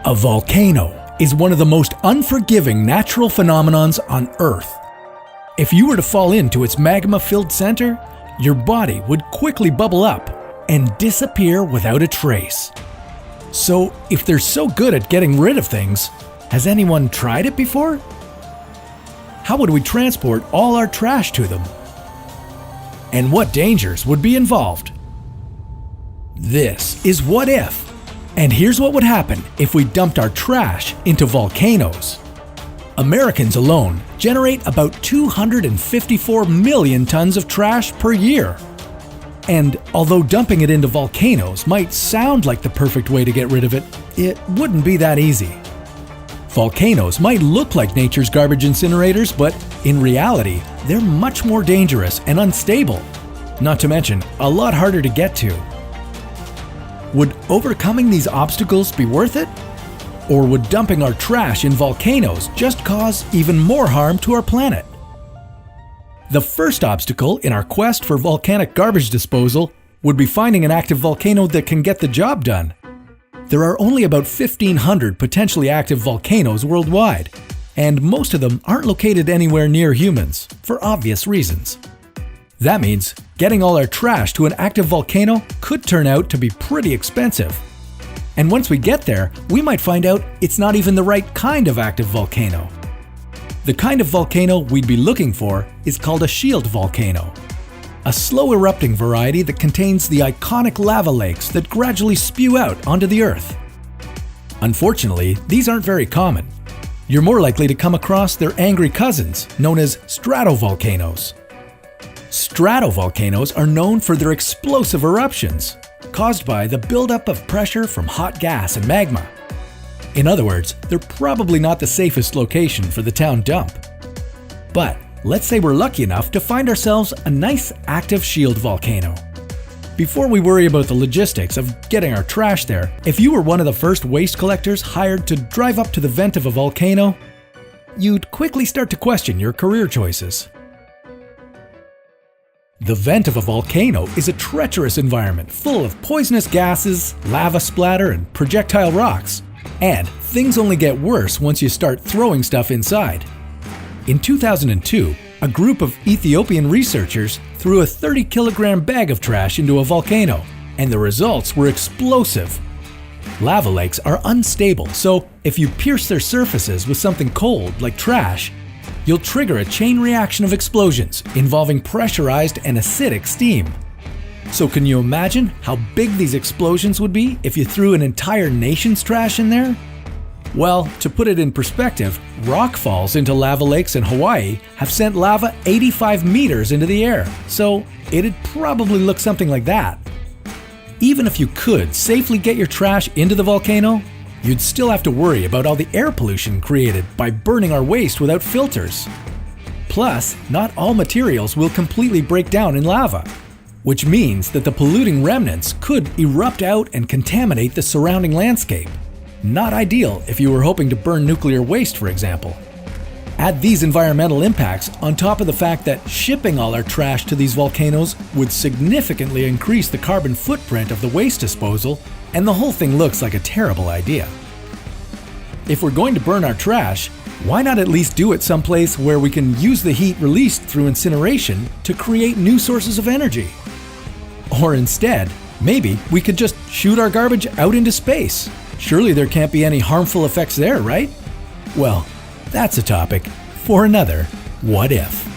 A volcano is one of the most unforgiving natural phenomenons on Earth. If you were to fall into its magma-filled center, your body would quickly bubble up and disappear without a trace. So, if they're so good at getting rid of things, has anyone tried it before? How would we transport all our trash to them? And what dangers would be involved? This is What If? And here's what would happen if we dumped our trash into volcanoes. Americans alone generate about 254 million tons of trash per year. And although dumping it into volcanoes might sound like the perfect way to get rid of it, it wouldn't be that easy. Volcanoes might look like nature's garbage incinerators, but in reality, they're much more dangerous and unstable. Not to mention, a lot harder to get to. Would overcoming these obstacles be worth it? Or would dumping our trash in volcanoes just cause even more harm to our planet? The first obstacle in our quest for volcanic garbage disposal would be finding an active volcano that can get the job done. There are only about 1,500 potentially active volcanoes worldwide, and most of them aren't located anywhere near humans, for obvious reasons. That means getting all our trash to an active volcano could turn out to be pretty expensive. And once we get there, we might find out it's not even the right kind of active volcano. The kind of volcano we'd be looking for is called a shield volcano, a slow erupting variety that contains the iconic lava lakes that gradually spew out onto the Earth. Unfortunately, these aren't very common. You're more likely to come across their angry cousins, known as stratovolcanoes. Stratovolcanoes are known for their explosive eruptions, caused by the buildup of pressure from hot gas and magma. In other words, they're probably not the safest location for the town dump. But let's say we're lucky enough to find ourselves a nice active shield volcano. Before we worry about the logistics of getting our trash there, if you were one of the first waste collectors hired to drive up to the vent of a volcano, you'd quickly start to question your career choices. The vent of a volcano is a treacherous environment full of poisonous gases, lava splatter, and projectile rocks. And things only get worse once you start throwing stuff inside. In 2002, a group of Ethiopian researchers threw a 30-kilogram bag of trash into a volcano, and the results were explosive. Lava lakes are unstable, so if you pierce their surfaces with something cold like trash, you'll trigger a chain reaction of explosions involving pressurized and acidic steam. So can you imagine how big these explosions would be if you threw an entire nation's trash in there? Well, to put it in perspective, rock falls into lava lakes in Hawaii have sent lava 85 meters into the air, so it'd probably look something like that. Even if you could safely get your trash into the volcano, you'd still have to worry about all the air pollution created by burning our waste without filters. Plus, not all materials will completely break down in lava, which means that the polluting remnants could erupt out and contaminate the surrounding landscape. Not ideal if you were hoping to burn nuclear waste, for example. Add these environmental impacts on top of the fact that shipping all our trash to these volcanoes would significantly increase the carbon footprint of the waste disposal, and the whole thing looks like a terrible idea. If we're going to burn our trash, why not at least do it someplace where we can use the heat released through incineration to create new sources of energy? Or instead, maybe we could just shoot our garbage out into space. Surely there can't be any harmful effects there, right? Well, that's a topic for another What If.